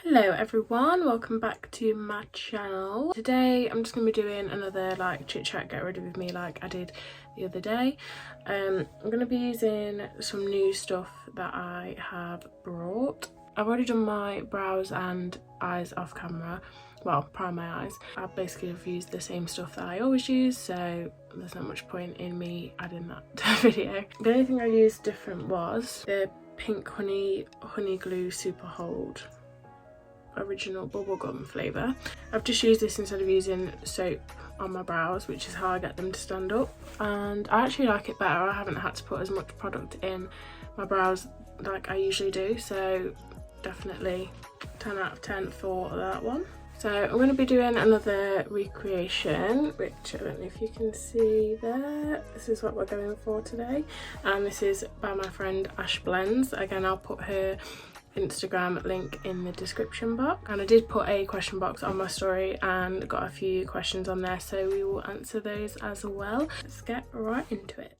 Hello everyone, welcome back to my channel. Today I'm just going to be doing another like chit chat get ready with me like I did the other day. I'm going to be using some new stuff that I have brought. I've already done my brows and eyes off camera, well, prime my eyes. I basically have used the same stuff that I always use, so there's not much point in me adding that to the video. The only thing I used different was the pink honey glue super hold original bubblegum flavour. I've just used this instead of using soap on my brows, which is how I get them to stand up, and I actually like it better. I haven't had to put as much product in my brows like I usually do, so definitely 10 out of 10 for that one. So I'm going to be doing another recreation, which I don't know if you can see there. This is what we're going for today, and this is by my friend Ash Blends. Again, I'll put her Instagram link in the description box, and I did put a question box on my story and got a few questions on there, so we will answer those as well. Let's get right into it.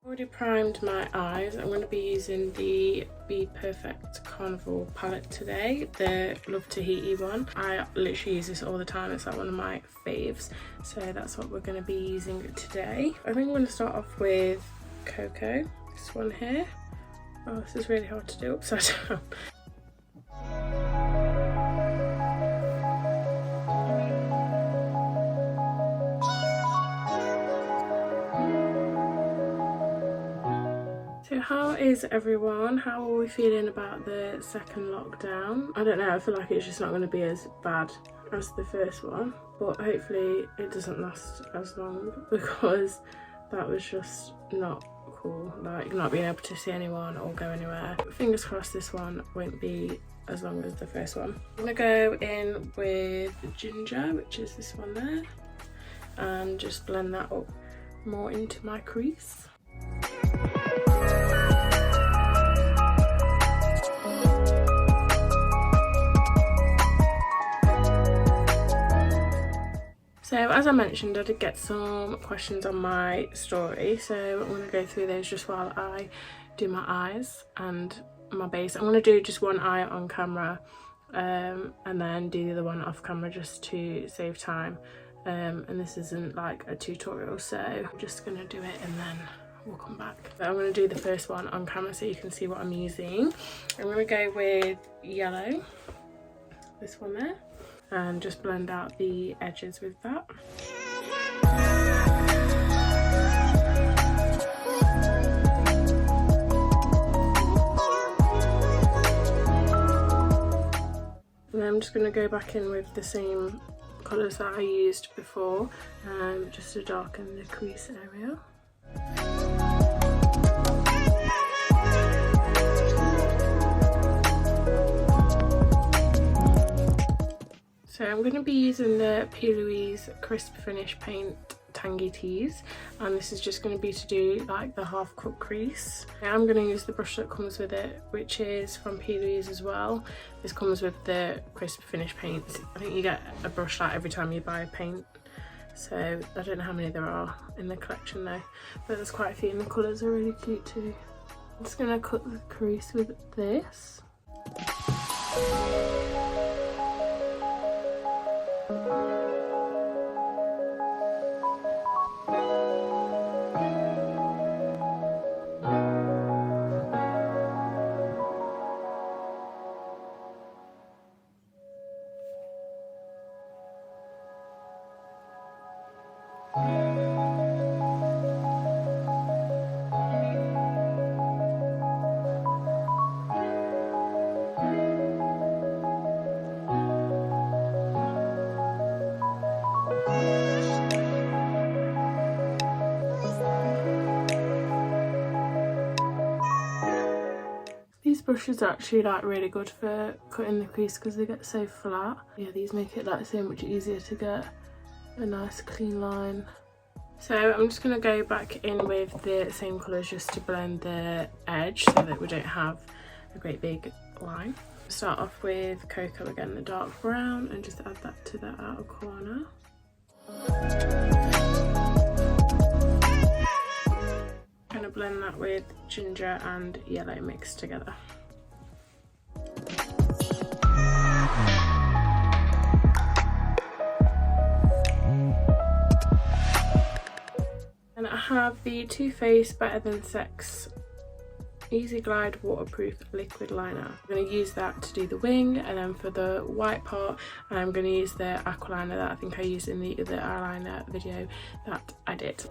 Already primed my eyes. I'm going to be using the Be Perfect Carnival palette today, the Love Tahiti one. I literally use this all the time, it's like one of my faves, so that's what we're going to be using today. I think I'm going to start off with Cocoa, this one here. Oh, this is really hard to do upside down. So how is everyone? How are we feeling about the second lockdown? I don't know, I feel like it's just not going to be as bad as the first one, but hopefully it doesn't last as long, because that was just not cool, like not being able to see anyone or go anywhere. Fingers crossed this one won't be as long as the first one. I'm going to go in with Ginger, which is this one there, and just blend that up more into my crease. So as I mentioned, I did get some questions on my story, so I'm going to go through those just while I do my eyes and my base. I'm going to do just one eye on camera and then do the other one off camera just to save time, and this isn't like a tutorial, so I'm just going to do it and then we'll come back. But I'm going to do the first one on camera so you can see what I'm using. I'm going to go with yellow, this one there, and just blend out the edges with that. And then I'm just going to go back in with the same colours that I used before, just to darken the crease area. So I'm going to be using the P. Louise Crisp Finish Paint Tangy Tease, and this is just going to be to do like the half cut crease. I'm going to use the brush that comes with it, which is from P. Louise as well. This comes with the Crisp Finish paint. I think you get a brush like every time you buy a paint, so I don't know how many there are in the collection though, but there's quite a few and the colours are really cute too. I'm just going to cut the crease with this. These brushes are actually like really good for cutting the crease because they get so flat. Yeah, these make it like so much easier to get a nice clean line. So I'm just going to go back in with the same colours just to blend the edge so that we don't have a great big line. Start off with Cocoa again, the dark brown, and just add that to the outer corner. blend that with ginger and yellow mixed together. And I have the Too Faced Better Than Sex Easy Glide Waterproof Liquid Liner. I'm going to use that to do the wing, and then for the white part I'm going to use the aqua liner that I think I used in the other eyeliner video that I did.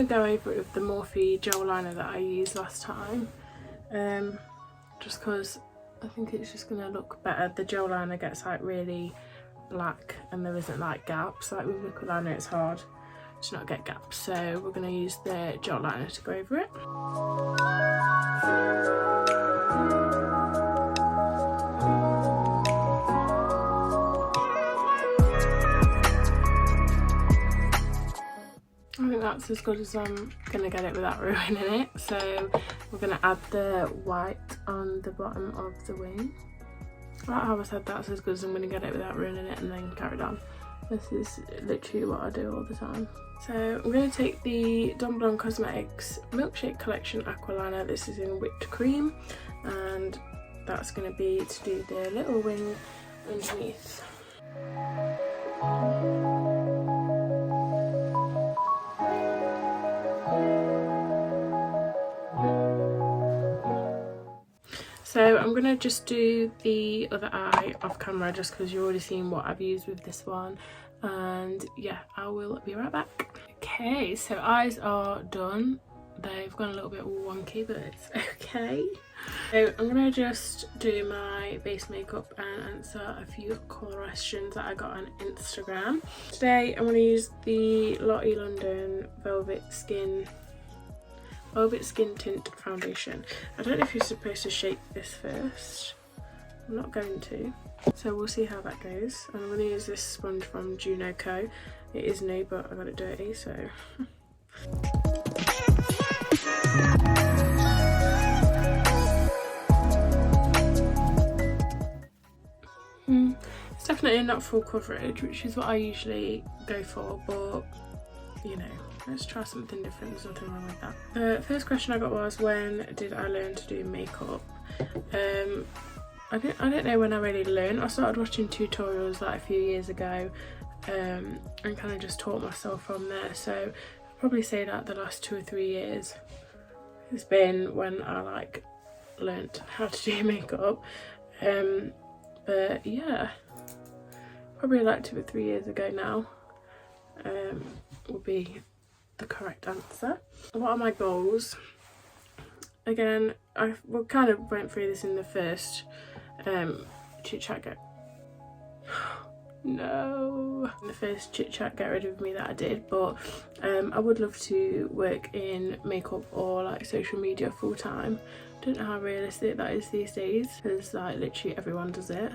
Go over it with the Morphe gel liner that I used last time, just because I think it's just going to look better. The gel liner gets like really black and there isn't like gaps. Like with liquid liner it's hard to not get gaps, so we're going to use the gel liner to go over it. I think that's as good as I'm going to get it without ruining it. So we're going to add the white on the bottom of the wing. Like how I said, that's as good as I'm going to get it without ruining it, and then carry on. This is literally what I do all the time. So I'm going to take the Don Blonde Cosmetics Milkshake Collection Aqua Liner. This is in whipped cream, and that's going to be to do the little wing underneath. So I'm going to just do the other eye off camera just because you've already seen what I've used with this one, and yeah, I will be right back. Okay, so eyes are done. They've gone a little bit wonky, but it's okay. So I'm going to just do my base makeup and answer a few questions that I got on Instagram. Today I'm going to use the Lottie London Velvet Skin Tint Foundation. I don't know if you're supposed to shake this first. I'm not going to. So we'll see how that goes. And I'm going to use this sponge from Juno Co. It is new, but I got it dirty, so... It's definitely not full coverage, which is what I usually go for, but you know, let's try something different. There's nothing wrong with that. The first question I got was, when did I learn to do makeup? I don't know when I really learned. I started watching tutorials like a few years ago, and kind of just taught myself from there. So I'd probably say that the last 2 or 3 years has been when I like learnt how to do makeup. But yeah, probably like 2 or 3 years ago now. Will be the correct answer. What are my goals? Again, we kind of went through this in the first chit chat no, the first chit chat get rid of me that I did, but I would love to work in makeup or like social media full time. Don't know how realistic that is these days, because like literally everyone does it,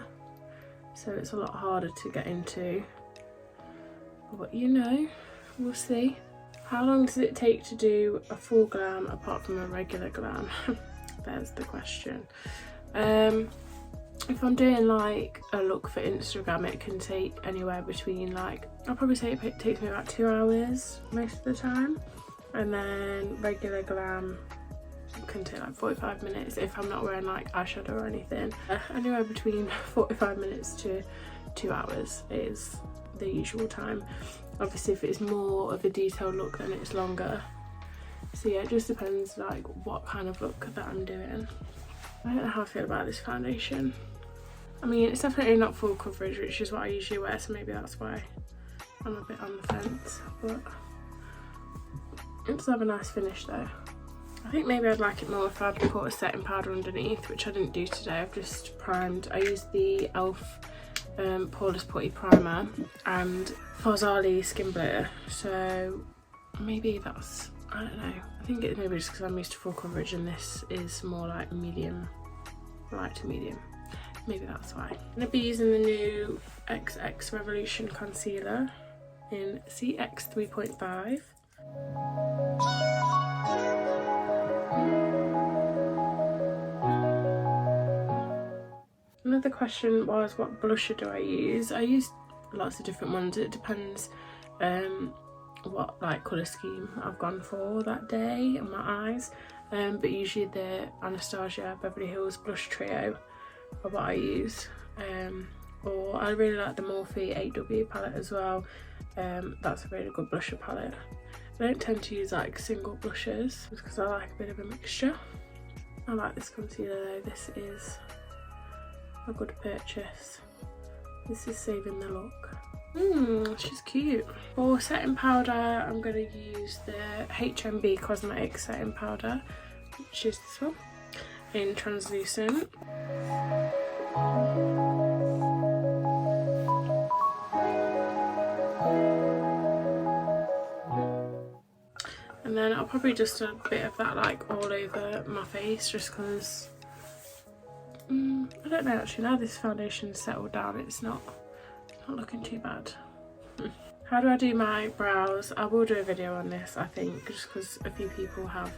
so it's a lot harder to get into, but you know, we'll see. How long does it take to do a full glam apart from a regular glam? There's the question. If I'm doing like a look for Instagram, it can take anywhere between like, I'll probably say it takes me about 2 hours most of the time, and then regular glam can take like 45 minutes if I'm not wearing like eyeshadow or anything. Anywhere between 45 minutes to 2 hours is the usual time. Obviously if it's more of a detailed look then it's longer, so yeah, it just depends like what kind of look that I'm doing. I don't know how I feel about this foundation. I mean, it's definitely not full coverage, which is what I usually wear, so maybe that's why I'm a bit on the fence, but it does have a nice finish though. I think maybe I'd like it more if I'd put a setting powder underneath, which I didn't do today. I've just primed. I used the e.l.f. Poreless Putty primer and Fosali skin glitter, so maybe that's, I don't know. I think it's maybe just because I'm used to full coverage and this is more like medium, light to medium. Maybe that's why. I'm going to be using the new XX Revolution concealer. in CX 3.5. Another question was, what blusher do I use? I use lots of different ones. It depends what like colour scheme I've gone for that day on my eyes, but usually the Anastasia Beverly Hills Blush Trio are what I use, or I really like the Morphe 8W palette as well. That's a really good blusher palette. I don't tend to use like single blushes just because I like a bit of a mixture. I like this concealer though. This is a good purchase. This is saving the look. She's cute. For setting powder, I'm going to use the HMB Cosmetics setting powder, which is this one, in translucent. And then I'll probably just do a bit of that like all over my face, just because I don't know, actually now this foundation's settled down, it's not looking too bad. How do I do my brows? I will do a video on this, I think, just because a few people have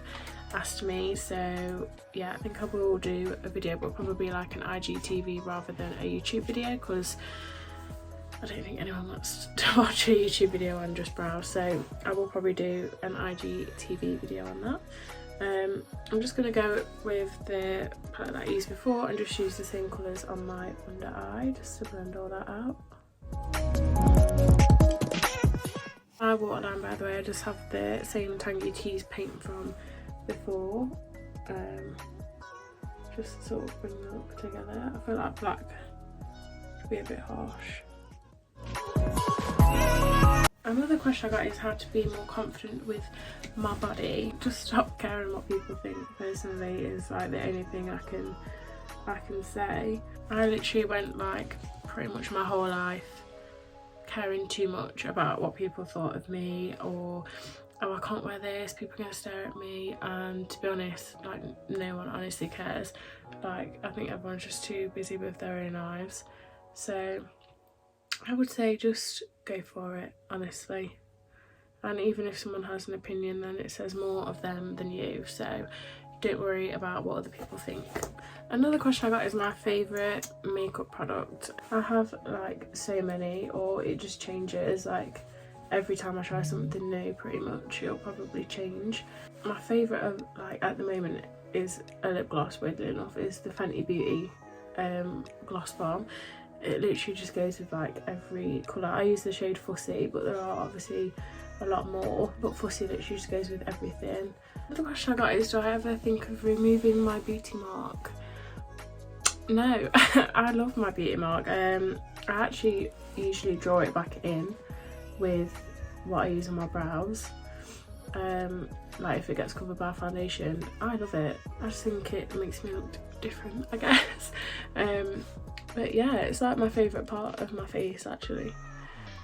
asked me, so yeah, I think I will do a video, but probably like an IGTV rather than a YouTube video, because I don't think anyone wants to watch a YouTube video on just brows, so I will probably do an IGTV video on that. I'm just going to go with the palette that I used before and just use the same colours on my under eye just to blend all that out. My waterline, by the way, I just have the same Tangy Tease paint from before, just to sort of bring the look together. I feel like black could be a bit harsh. Another question I got is how to be more confident with my body. Just stop caring what people think, personally, is like the only thing I can say. I literally went like pretty much my whole life caring too much about what people thought of me, or oh, I can't wear this, people are gonna stare at me, and to be honest, like no one honestly cares. Like I think everyone's just too busy with their own lives. So I would say just go for it, honestly. And even if someone has an opinion, then it says more of them than you, so don't worry about what other people think. Another question I got is my favourite makeup product. I have like so many, or it just changes, like every time I try something new pretty much it'll probably change. My favourite of like at the moment is a lip gloss, weirdly enough, is the Fenty Beauty gloss bomb. It literally just goes with like every colour. I use the shade Fussy, but there are obviously a lot more, but Fussy literally just goes with everything. Another question I got is, do I ever think of removing my beauty mark? No. I love my beauty mark. I actually usually draw it back in with what I use on my brows. Like if it gets covered by foundation, I love it. I just think it makes me look different, I guess. But yeah, it's like my favourite part of my face actually,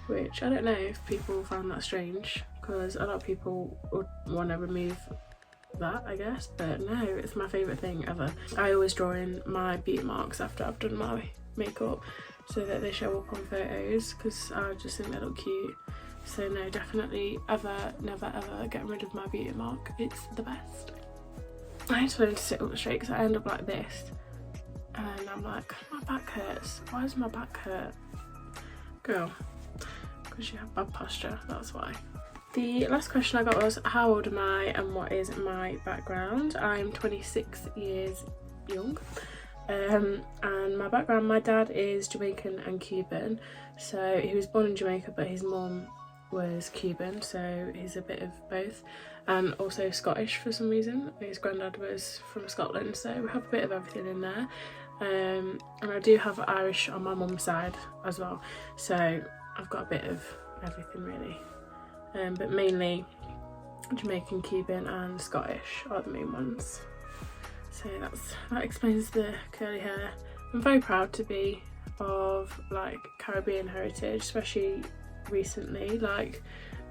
which I don't know if people find that strange, because a lot of people would want to remove that, I guess, but no, it's my favourite thing ever. I always draw in my beauty marks after I've done my makeup so that they show up on photos, because I just think they look cute. So no, definitely never ever get rid of my beauty mark. It's the best. I need to learn to sit up straight because I end up like this and I'm like, my back hurts. Why does my back hurt? Girl, because you have bad posture, that's why. The last question I got was, how old am I and what is my background? I'm 26 years young. And my background, my dad is Jamaican and Cuban. So he was born in Jamaica, but his mum was Cuban, so he's a bit of both. And also Scottish for some reason. His granddad was from Scotland, so we have a bit of everything in there. And I do have Irish on my mum's side as well, so I've got a bit of everything really. But mainly Jamaican, Cuban and Scottish are the main ones. So that explains the curly hair. I'm very proud to be of like Caribbean heritage, especially recently, like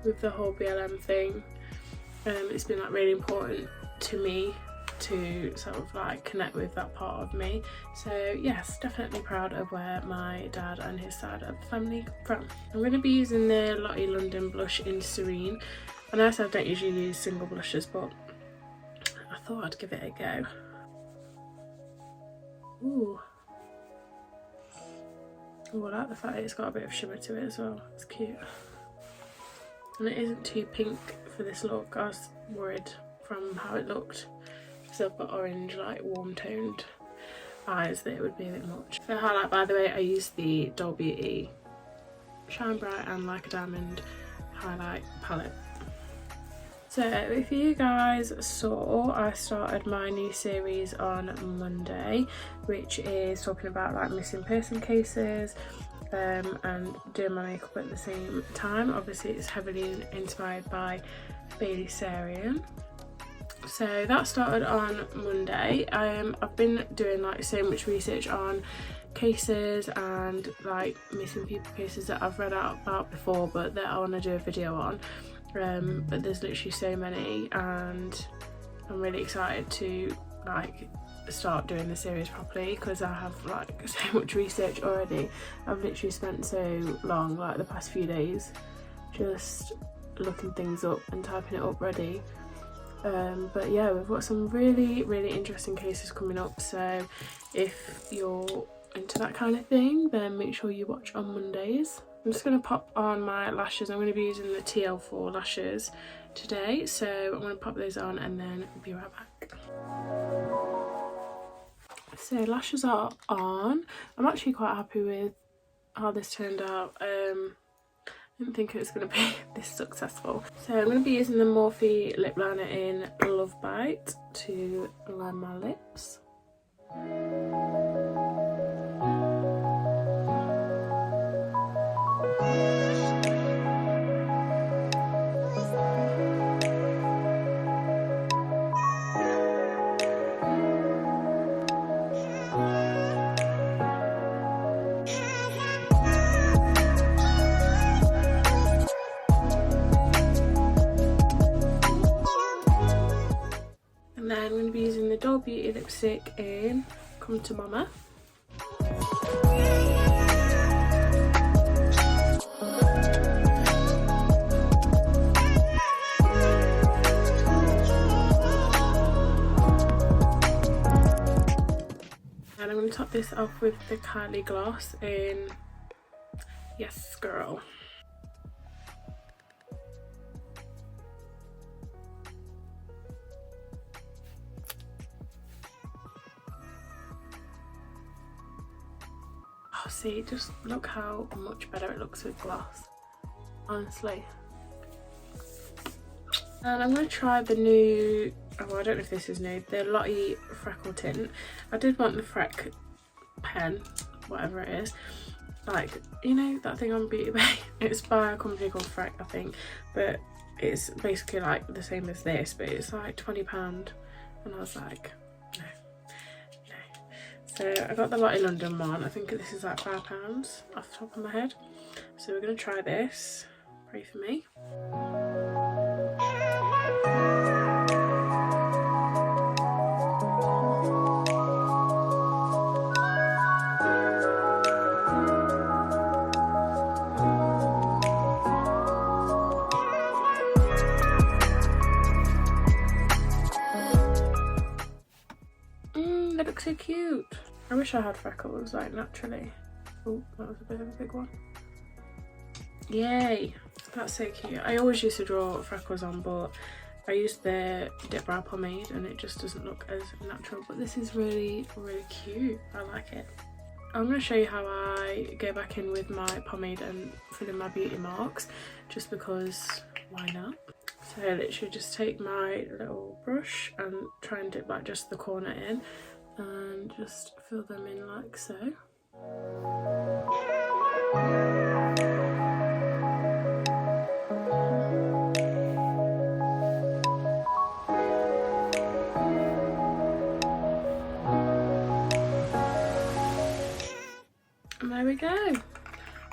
with the whole BLM thing. It's been like really important to me to sort of like connect with that part of me. So yes, definitely proud of where my dad and his side of the family come from. I'm going to be using the Lottie London blush in Serene. I know I said I don't usually use single blushes, but I thought I'd give it a go. Ooh. Ooh, I like the fact that it's got a bit of shimmer to it as well. It's cute. And it isn't too pink for this look. I was worried from how it looked, because I've got orange, like warm toned eyes, that it would be a bit much. For highlight, by the way, I used the Doll Beauty Shine Bright and Like a Diamond highlight palette. So if you guys saw, I started my new series on Monday, which is talking about like missing person cases and doing my makeup at the same time. Obviously it's heavily inspired by Bailey Serene. So that started on Monday. I've been doing like so much research on cases and like missing people cases that I've read out about before, but that I want to do a video on. But there's literally so many, and I'm really excited to like start doing the series properly, because I have like so much research already. I've literally spent so long, like the past few days, just looking things up and typing it up ready. But yeah, we've got some really interesting cases coming up, so if you're into that kind of thing, then make sure you watch on Mondays. I'm just going to pop on my lashes. I'm going to be using the TL4 lashes today, so I'm going to pop those on and then be right back. So lashes are on. I'm actually quite happy with how this turned out. I didn't think it was going to be this successful. So I'm going to be using the Morphe Lip Liner in Love Bite to line my lips. And then I'm going to be using the Doll Beauty lipstick in Come to Mama. And I'm going to top this off with the Kylie gloss in Yes Girl. Oh, see, just look how much better it looks with gloss, honestly. And I'm going to try the new, oh, I don't know if this is new, the Lottie Freckle Tint. I did want the Freck pen, whatever it is. Like, you know, that thing on Beauty Bay? It's by a company called Freck, I think. But it's basically like the same as this, but it's like £20. And I was like, no. So I got the Lottie London one. I think this is like £5 off the top of my head. So we're going to try this. Pray for me. They look so cute. I wish I had freckles like naturally. Oh, that was a bit of a big one. Yay, that's so cute. I always used to draw freckles on, but I used the dip brow pomade and it just doesn't look as natural. But this is really cute. I like it. I'm going to show you how I go back in with my pomade and fill in my beauty marks, just because why not? So I literally just take my little brush and try and dip like just the corner in and just fill them in like so. And there we go.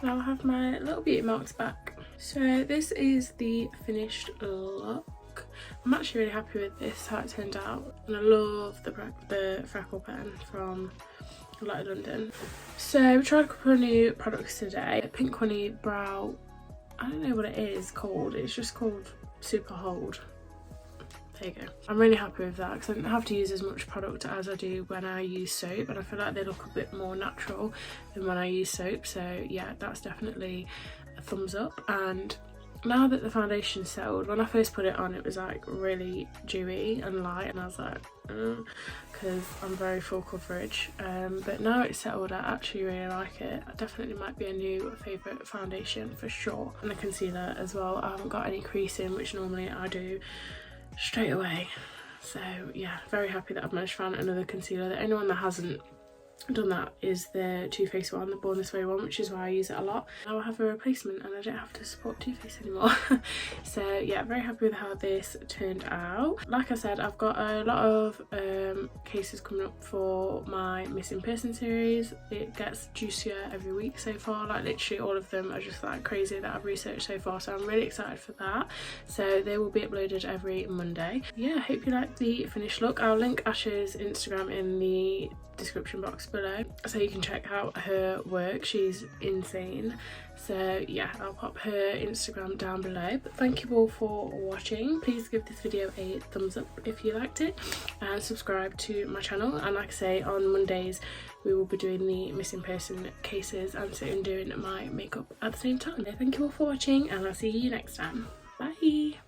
Now I have my little beauty marks back. So this is the finished look. I'm actually really happy with this, how it turned out, and I love the Freckle pen from Lighty London. So we tried a couple of new products today. A pink honey brow, I don't know what it is called, it's just called Super Hold. There you go. I'm really happy with that because I don't have to use as much product as I do when I use soap, and I feel like they look a bit more natural than when I use soap. So yeah, that's definitely a thumbs up. And now that the foundation's settled, when I first put it on it was like really dewy and light, and I was like because I'm very full coverage, but now it's settled I actually really like it. It definitely might be a new favourite foundation for sure. And the concealer as well, I haven't got any creasing, which normally I do straight away. So yeah, very happy that I've managed to find another concealer. The only one that hasn't done that is the Too Faced one, the Born This Way one, which is why I use it a lot. Now I have a replacement and I don't have to support Too Faced anymore. So yeah, very happy with how this turned out. Like I said, I've got a lot of cases coming up for my Missing Person series. It gets juicier every week so far, like literally all of them are just like crazy that I've researched so far, so I'm really excited for that. So they will be uploaded every Monday. Yeah, I hope you like the finished look. I'll link Ash's Instagram in the description box below so you can check out her work. She's insane. So yeah, I'll pop her Instagram down below. But thank you all for watching. Please give this video a thumbs up if you liked it, and subscribe to my channel. And like I say, on Mondays we will be doing the Missing Person cases and soon doing my makeup at the same time. Thank you all for watching, and I'll see you next time. Bye.